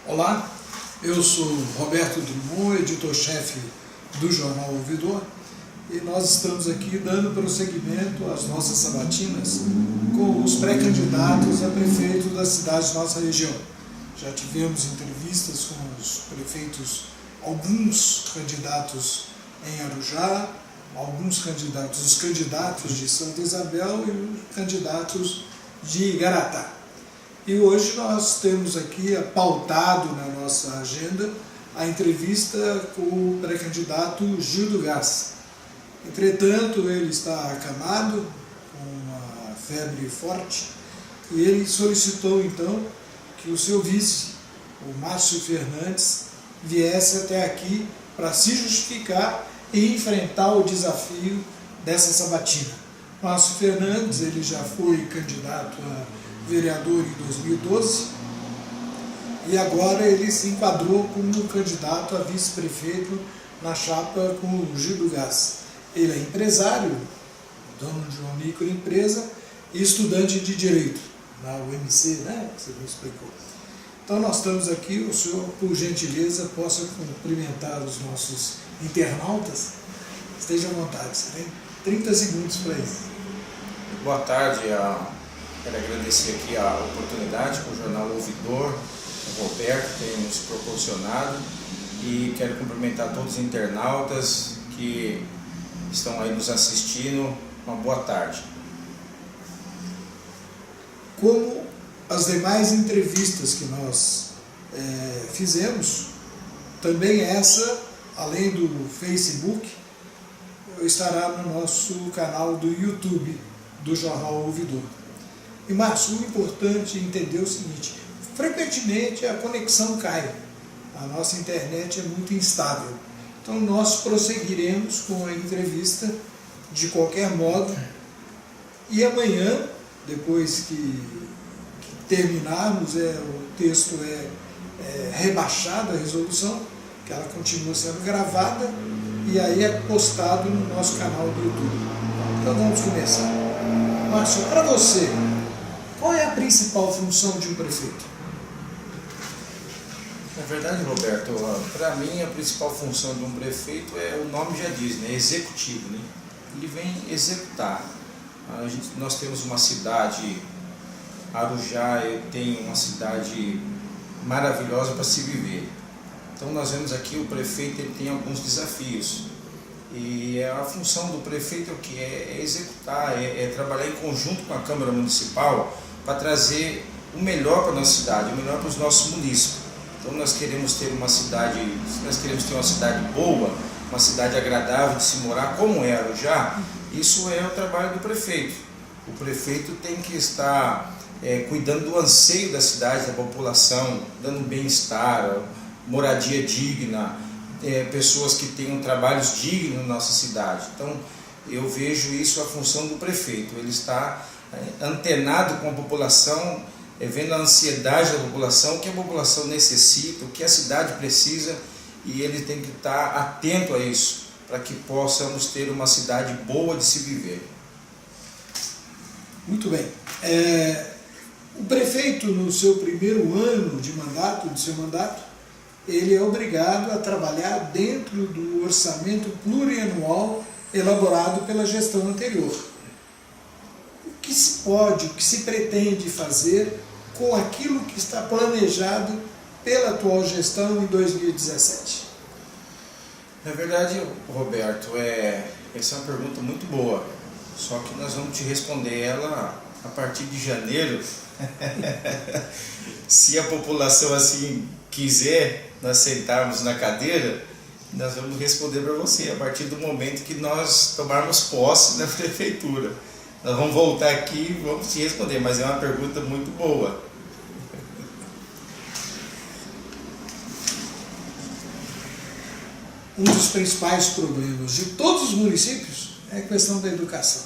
Olá, eu sou Roberto Drummond, editor-chefe do Jornal Ouvidor, e nós estamos aqui dando prosseguimento às nossas sabatinas com os pré-candidatos a prefeito da cidade de nossa região. Já tivemos entrevistas com os prefeitos, alguns candidatos em Arujá, os candidatos de Santa Isabel e os candidatos de Igaratá. E hoje nós temos aqui pautado na nossa agenda a entrevista com o pré-candidato Gil do Gás. Entretanto, ele está acamado, com uma febre forte, e ele solicitou então que o seu vice, o Márcio Fernandes, viesse até aqui para se justificar e enfrentar o desafio dessa sabatina. Márcio Fernandes, ele já foi candidato a vereador em 2012 e agora ele se enquadrou como candidato a vice-prefeito na chapa com o Gil do Gás. Ele é empresário, dono de uma microempresa e estudante de Direito na UMC, né, que você me explicou. Então nós estamos aqui, o senhor, por gentileza, possa cumprimentar os nossos internautas. Esteja à vontade, você tem 30 segundos para isso. Boa tarde, quero agradecer aqui a oportunidade que o Jornal Ouvidor, o Roberto, tem nos proporcionado, e quero cumprimentar todos os internautas que estão aí nos assistindo. Uma boa tarde. Como as demais entrevistas que nós fizemos, também essa, além do Facebook, estará no nosso canal do YouTube do Jornal Ouvidor. E Márcio, o importante é entender o seguinte: frequentemente a conexão cai, a nossa internet é muito instável. Então nós prosseguiremos com a entrevista de qualquer modo, e amanhã, depois que terminarmos, o texto é rebaixado, a resolução, que ela continua sendo gravada, e aí é postado no nosso canal do YouTube. Então vamos começar. Márcio, para você, qual é a principal função de um prefeito? Na verdade, Roberto, para mim a principal função de um prefeito o nome já diz, né? Executivo, né? Ele vem executar. Nós temos uma cidade, Arujá tem uma cidade maravilhosa para se viver. Então nós vemos aqui o prefeito, ele tem alguns desafios. E a função do prefeito é o que? É executar, é trabalhar em conjunto com a Câmara Municipal para trazer o melhor para a nossa cidade, o melhor para os nossos munícipes. Então nós queremos ter uma cidade, boa, uma cidade agradável de se morar, como é Arujá. Isso é o trabalho do prefeito. O prefeito tem que estar cuidando do anseio da cidade, da população, dando bem-estar, moradia digna, pessoas que tenham trabalhos dignos na nossa cidade. Então eu vejo isso a função do prefeito. Ele está antenado com a população, vendo a ansiedade da população, o que a população necessita, o que a cidade precisa, e ele tem que estar atento a isso, para que possamos ter uma cidade boa de se viver. Muito bem. O prefeito, no seu primeiro ano de seu mandato, ele é obrigado a trabalhar dentro do orçamento plurianual elaborado pela gestão anterior. O que se pretende fazer com aquilo que está planejado pela atual gestão em 2017? Na verdade, Roberto, essa é uma pergunta muito boa, só que nós vamos te responder ela a partir de janeiro. Se a população assim quiser, nós sentarmos na cadeira, nós vamos responder para você a partir do momento que nós tomarmos posse na prefeitura. Nós vamos voltar aqui e vamos te responder, mas é uma pergunta muito boa. Um dos principais problemas de todos os municípios é a questão da educação.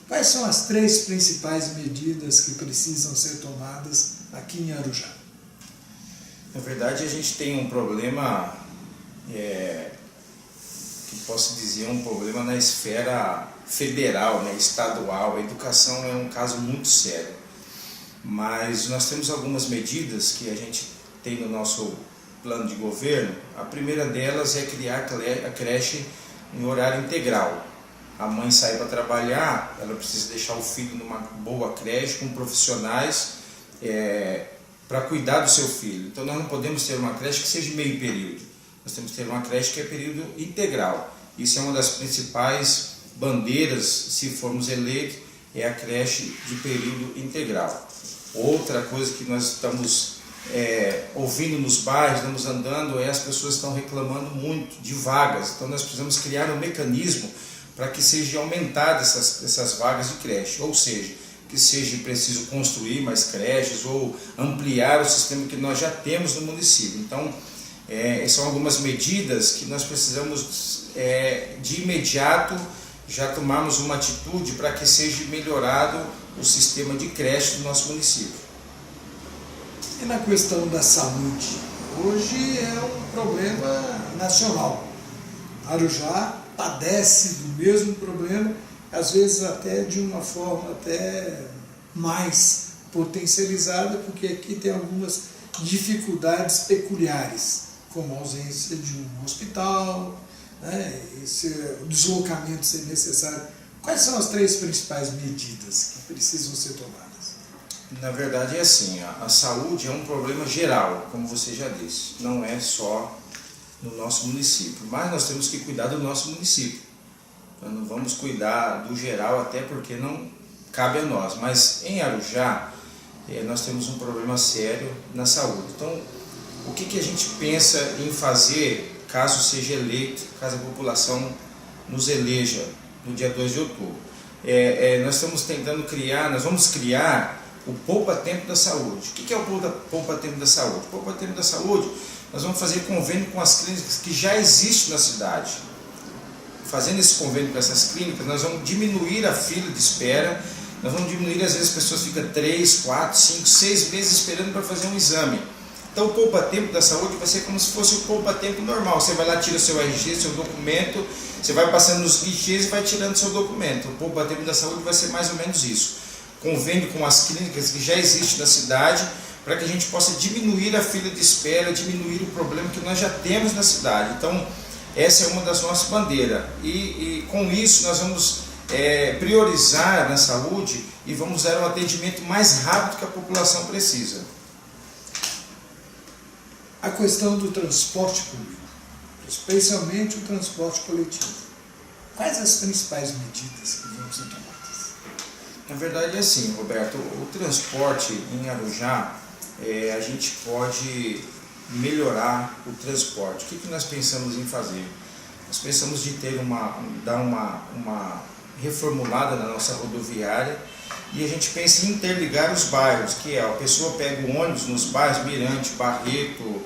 Quais são as 3 principais medidas que precisam ser tomadas aqui em Arujá? Na verdade, a gente tem um problema, que posso dizer, um problema na esfera federal, né, estadual. A educação é um caso muito sério. Mas nós temos algumas medidas que a gente tem no nosso plano de governo, a primeira delas é criar a creche em horário integral. A mãe sai para trabalhar, ela precisa deixar o filho numa boa creche com profissionais para cuidar do seu filho. Então nós não podemos ter uma creche que seja meio período, nós temos que ter uma creche que é período integral. Isso é uma das principais bandeiras, se formos eleitos, é a creche de período integral. Outra coisa que nós estamos ouvindo nos bairros, estamos andando, as pessoas estão reclamando muito de vagas. Então nós precisamos criar um mecanismo para que seja aumentada essas vagas de creche, ou seja, que seja preciso construir mais creches ou ampliar o sistema que nós já temos no município. Então, são algumas medidas que nós precisamos de imediato já tomarmos uma atitude para que seja melhorado o sistema de creche do nosso município. E na questão da saúde, hoje é um problema nacional. Arujá padece do mesmo problema, às vezes até de uma forma até mais potencializada, porque aqui tem algumas dificuldades peculiares, como a ausência de um hospital, o deslocamento ser necessário. Quais são as 3 principais medidas que precisam ser tomadas? Na verdade é assim, a saúde é um problema geral, como você já disse, não é só no nosso município, mas nós temos que cuidar do nosso município. Nós não vamos cuidar do geral, até porque não cabe a nós, mas em Arujá nós temos um problema sério na saúde. Então, o que a gente pensa em fazer caso seja eleito, caso a população nos eleja no dia 2 de outubro? Nós estamos tentando nós vamos criar o Poupa-Tempo da Saúde. O que é o Poupa-Tempo da Saúde? O Poupa-Tempo da Saúde, nós vamos fazer convênio com as clínicas que já existem na cidade. Fazendo esse convênio com essas clínicas, nós vamos diminuir a fila de espera, nós vamos diminuir, às vezes, as pessoas ficam 3, 4, 5, 6 meses esperando para fazer um exame. Então o Poupa-Tempo da Saúde vai ser como se fosse o Poupa-Tempo normal. Você vai lá, tira seu RG, seu documento, você vai passando nos guichês e vai tirando seu documento. O Poupa-Tempo da Saúde vai ser mais ou menos isso. Convênio com as clínicas que já existem na cidade, para que a gente possa diminuir a fila de espera, diminuir o problema que nós já temos na cidade. Então, essa é uma das nossas bandeiras. E com isso nós vamos priorizar na saúde e vamos dar um atendimento mais rápido que a população precisa. A questão do transporte público, especialmente o transporte coletivo. Quais as principais medidas que vão ser tomadas? Na verdade é assim, Roberto, o transporte em Arujá, a gente pode melhorar o transporte. O que nós pensamos em fazer? Nós pensamos de dar uma reformulada na nossa rodoviária e a gente pensa em interligar os bairros, que a pessoa pega o ônibus nos bairros Mirante, Barreto,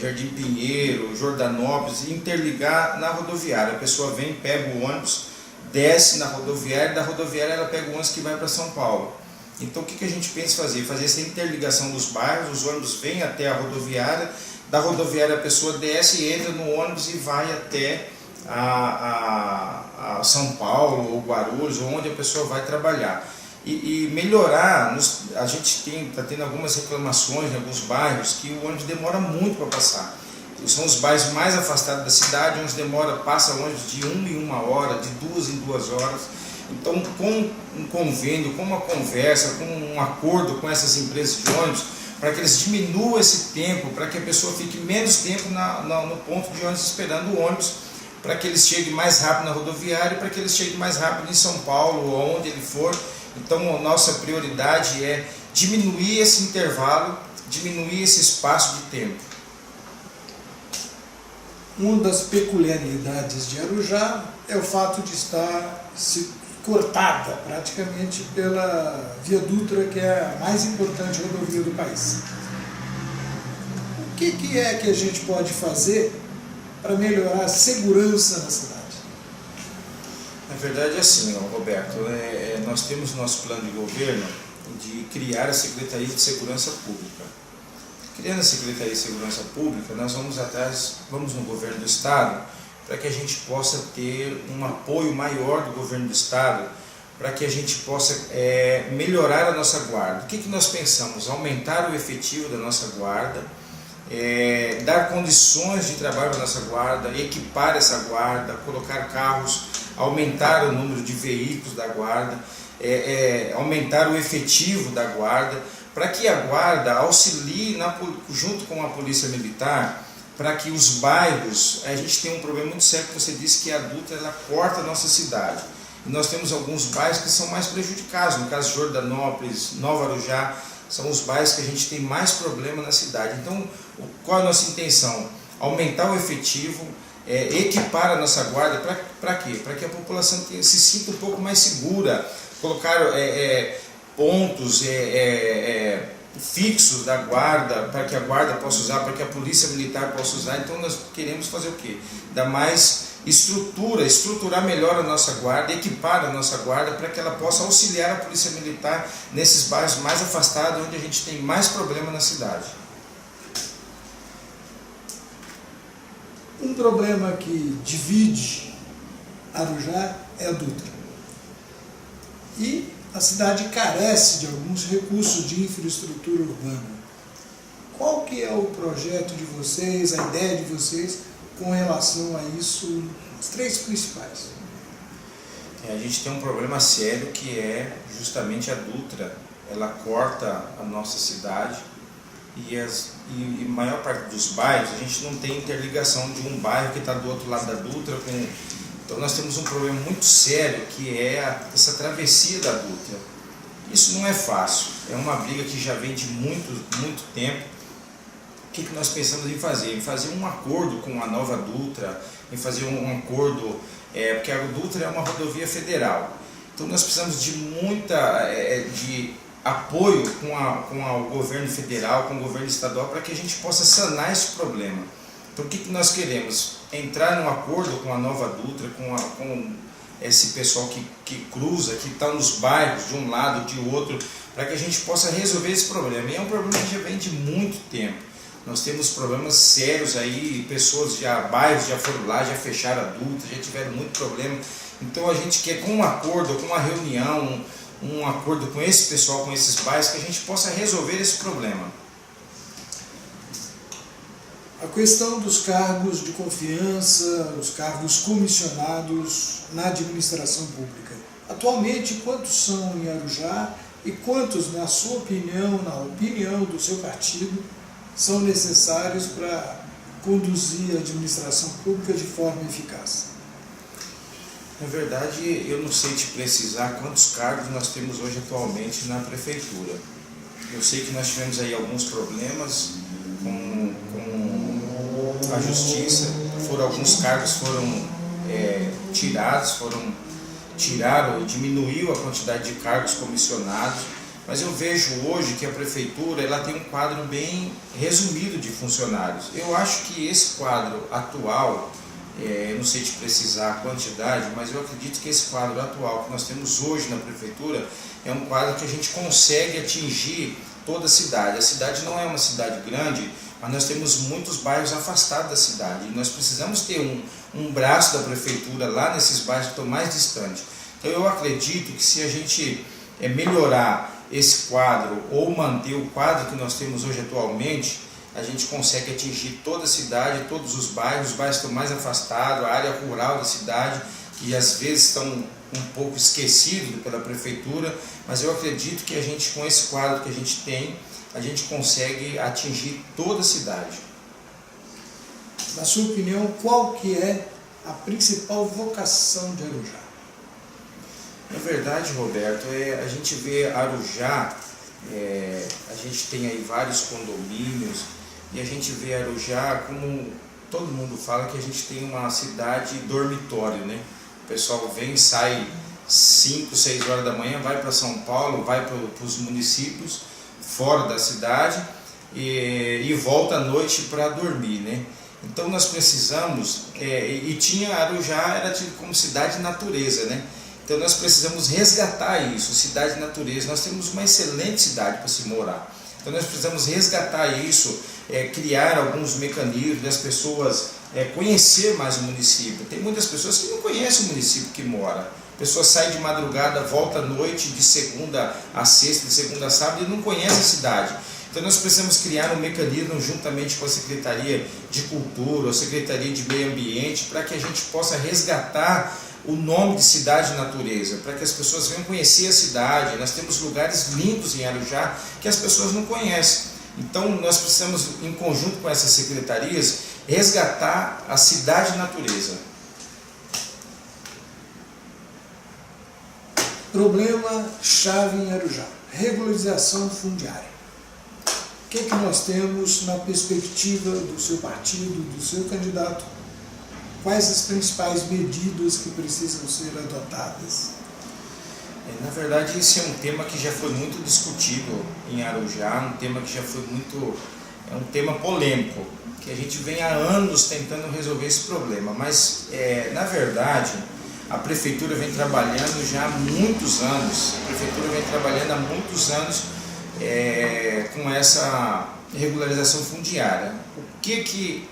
Jardim Pinheiro, Jordanópolis, e interligar na rodoviária. A pessoa vem, pega o ônibus, desce na rodoviária, da rodoviária ela pega o ônibus que vai para São Paulo. Então o que a gente pensa em fazer? Fazer essa interligação dos bairros, os ônibus vêm até a rodoviária, da rodoviária a pessoa desce, entra no ônibus e vai até a São Paulo ou Guarulhos, ou onde a pessoa vai trabalhar. E melhorar, a gente está tendo algumas reclamações em alguns bairros que o ônibus demora muito para passar. São os bairros mais afastados da cidade, onde passa ônibus de 1 em 1 hora, de 2 em 2 horas. Então, com um convênio, com uma conversa, com um acordo com essas empresas de ônibus, para que eles diminuam esse tempo, para que a pessoa fique menos tempo no ponto de ônibus esperando o ônibus, para que eles cheguem mais rápido na rodoviária, para que eles cheguem mais rápido em São Paulo ou onde ele for. Então, a nossa prioridade é diminuir esse intervalo, diminuir esse espaço de tempo. Uma das peculiaridades de Arujá é o fato de estar cortada praticamente pela Via Dutra, que é a mais importante rodovia do país. O que é que a gente pode fazer para melhorar a segurança na cidade? Na verdade é assim, Roberto, nós temos nosso plano de governo de criar a Secretaria de Segurança Pública. Criando a Secretaria de Segurança Pública, nós vamos no governo do Estado, para que a gente possa ter um apoio maior do governo do Estado, para que a gente possa melhorar a nossa guarda. O que nós pensamos? Aumentar o efetivo da nossa guarda, dar condições de trabalho para a nossa guarda, equipar essa guarda, colocar carros, aumentar o número de veículos da guarda, aumentar o efetivo da guarda, para que a guarda auxilie junto com a polícia militar, para que os bairros, a gente tem um problema muito sério, que você disse que a Dutra ela corta a nossa cidade. E nós temos alguns bairros que são mais prejudicados, no caso de Jordanópolis, Nova Arujá, são os bairros que a gente tem mais problema na cidade. Então, qual é a nossa intenção? Aumentar o efetivo, equipar a nossa guarda, para quê? Para que a população se sinta um pouco mais segura, colocar pontos fixos da guarda, para que a guarda possa usar, para que a polícia militar possa usar. Então nós queremos fazer o quê? Dar mais estruturar melhor a nossa guarda, equipar a nossa guarda, para que ela possa auxiliar a polícia militar nesses bairros mais afastados, onde a gente tem mais problema na cidade. Um problema que divide Arujá é a Dutra. E a cidade carece de alguns recursos de infraestrutura urbana. Qual que é o projeto de vocês, a ideia de vocês com relação a isso, os três principais? A gente tem um problema sério que é justamente a Dutra. Ela corta a nossa cidade e a maior parte dos bairros, a gente não tem interligação de um bairro que está do outro lado da Dutra com... Então nós temos um problema muito sério que é essa travessia da Dutra. Isso não é fácil, é uma briga que já vem de muito tempo. O que nós pensamos em fazer? Em fazer um acordo com a nova Dutra, em fazer um acordo, porque a Dutra é uma rodovia federal. Então nós precisamos de de apoio com o governo federal, com o governo estadual, para que a gente possa sanar esse problema. Então o que nós queremos? Entrar num acordo com a nova Dutra, com esse pessoal que cruza, que está nos bairros de um lado, de outro, para que a gente possa resolver esse problema. E é um problema que já vem de muito tempo. Nós temos problemas sérios aí, bairros já foram lá, já fecharam a Dutra, já tiveram muito problema. Então a gente quer, com um acordo, com uma reunião, um acordo com esse pessoal, com esses bairros, que a gente possa resolver esse problema. A questão dos cargos de confiança, os cargos comissionados na administração pública. Atualmente, quantos são em Arujá e quantos, na sua opinião, na opinião do seu partido, são necessários para conduzir a administração pública de forma eficaz? Na verdade, eu não sei te precisar quantos cargos nós temos hoje atualmente na prefeitura. Eu sei que nós tivemos aí alguns problemas com a justiça, alguns cargos foram tiraram e diminuiu a quantidade de cargos comissionados, mas eu vejo hoje que a prefeitura ela tem um quadro bem resumido de funcionários. Eu acho que esse quadro atual, eu não sei te precisar a quantidade, mas eu acredito que esse quadro atual que nós temos hoje na prefeitura é um quadro que a gente consegue atingir toda a cidade. A cidade não é uma cidade grande, mas nós temos muitos bairros afastados da cidade e nós precisamos ter um braço da prefeitura lá nesses bairros que estão mais distantes. Então eu acredito que se a gente melhorar esse quadro ou manter o quadro que nós temos hoje atualmente, a gente consegue atingir toda a cidade, todos os bairros estão mais afastados, a área rural da cidade, que às vezes estão um pouco esquecidos pela prefeitura, mas eu acredito que a gente, com esse quadro que a gente tem, a gente consegue atingir toda a cidade. Na sua opinião, qual que é a principal vocação de Arujá? Na verdade, Roberto, a gente vê Arujá, a gente tem aí vários condomínios, e a gente vê Arujá como todo mundo fala que a gente tem uma cidade dormitório, né? O pessoal vem, sai 5, 6 horas da manhã, vai para São Paulo, vai para os municípios fora da cidade e volta à noite para dormir, né? Então nós precisamos, Arujá era tido como cidade natureza, né? Então nós precisamos resgatar isso, cidade natureza. Nós temos uma excelente cidade para se morar. Então nós precisamos resgatar isso, criar alguns mecanismos das pessoas conhecer mais o município. Tem muitas pessoas que não conhecem o município que mora. A pessoa sai de madrugada, volta à noite, de segunda a sexta, de segunda a sábado, e não conhece a cidade. Então nós precisamos criar um mecanismo juntamente com a Secretaria de Cultura, a Secretaria de Meio Ambiente, para que a gente possa resgatar o nome de Cidade Natureza, para que as pessoas venham conhecer a cidade. Nós temos lugares lindos em Arujá que as pessoas não conhecem. Então nós precisamos, em conjunto com essas secretarias, resgatar a Cidade Natureza. Problema chave em Arujá: regularização fundiária. O que nós temos na perspectiva do seu partido, do seu candidato? Quais as principais medidas que precisam ser adotadas? Na verdade, esse é um tema que já foi muito discutido em Arujá, um tema que já foi é um tema polêmico, que a gente vem há anos tentando resolver esse problema, mas na verdade a Prefeitura vem trabalhando já há muitos anos, com essa regularização fundiária. O que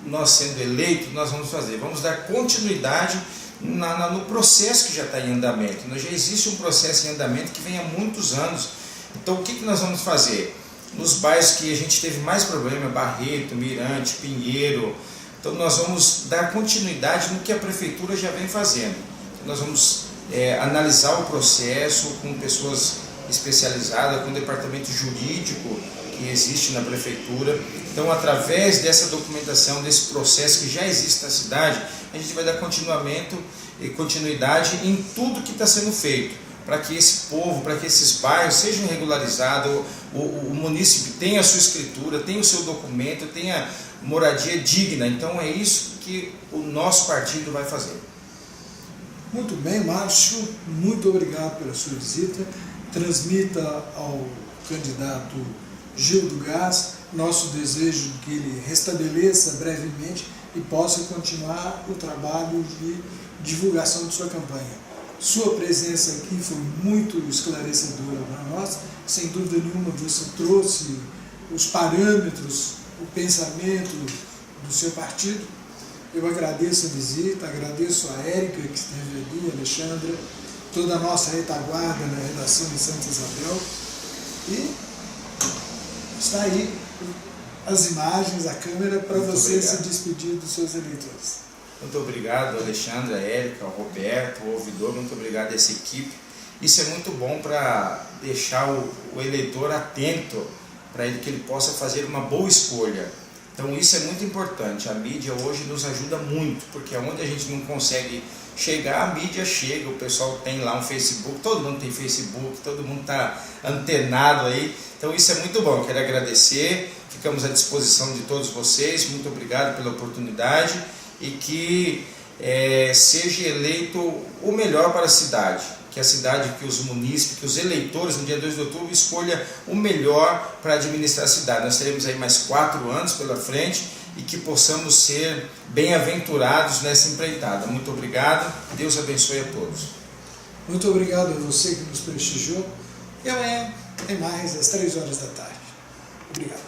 nós, sendo eleitos, nós vamos fazer? Vamos dar continuidade no processo que já está em andamento. Já existe um processo em andamento que vem há muitos anos. Então o que nós vamos fazer? Nos bairros que a gente teve mais problema, Barreto, Mirante, Pinheiro, então nós vamos dar continuidade no que a Prefeitura já vem fazendo. Nós vamos analisar o processo com pessoas especializadas, com o departamento jurídico que existe na Prefeitura. Então, através dessa documentação, desse processo que já existe na cidade, a gente vai dar continuidade em tudo que está sendo feito, para que esse povo, para que esses bairros sejam regularizados, o munícipe tenha a sua escritura, tenha o seu documento, tenha moradia digna. Então é isso que o nosso partido vai fazer. Muito bem, Márcio, muito obrigado pela sua visita. Transmita ao candidato Gildo Gás nosso desejo de que ele restabeleça brevemente e possa continuar o trabalho de divulgação de sua campanha. Sua presença aqui foi muito esclarecedora para nós. Sem dúvida nenhuma, você trouxe os parâmetros, o pensamento do seu partido. Eu agradeço a visita, agradeço a Érica que esteve ali, a Alexandra, toda a nossa retaguarda na redação de Santa Isabel. E está aí as imagens, a câmera, para você se despedir dos seus eleitores. Muito obrigado, Alexandre, a Érica, o Roberto, o ouvidor, muito obrigado a essa equipe. Isso é muito bom para deixar o eleitor atento, para que ele possa fazer uma boa escolha. Então isso é muito importante. A mídia hoje nos ajuda muito, porque onde a gente não consegue chegar, a mídia chega. O pessoal tem lá um Facebook, todo mundo tem Facebook, todo mundo está antenado aí. Então isso é muito bom. Quero agradecer, ficamos à disposição de todos vocês. Muito obrigado pela oportunidade e que seja eleito o melhor para a cidade. Que a cidade, que os munícipes, que os eleitores no dia 2 de outubro escolha o melhor para administrar a cidade. Nós teremos aí mais 4 anos pela frente e que possamos ser bem-aventurados nessa empreitada. Muito obrigado, Deus abençoe a todos. Muito obrigado a você que nos prestigiou e amanhã tem mais às 3 horas da tarde. Obrigado.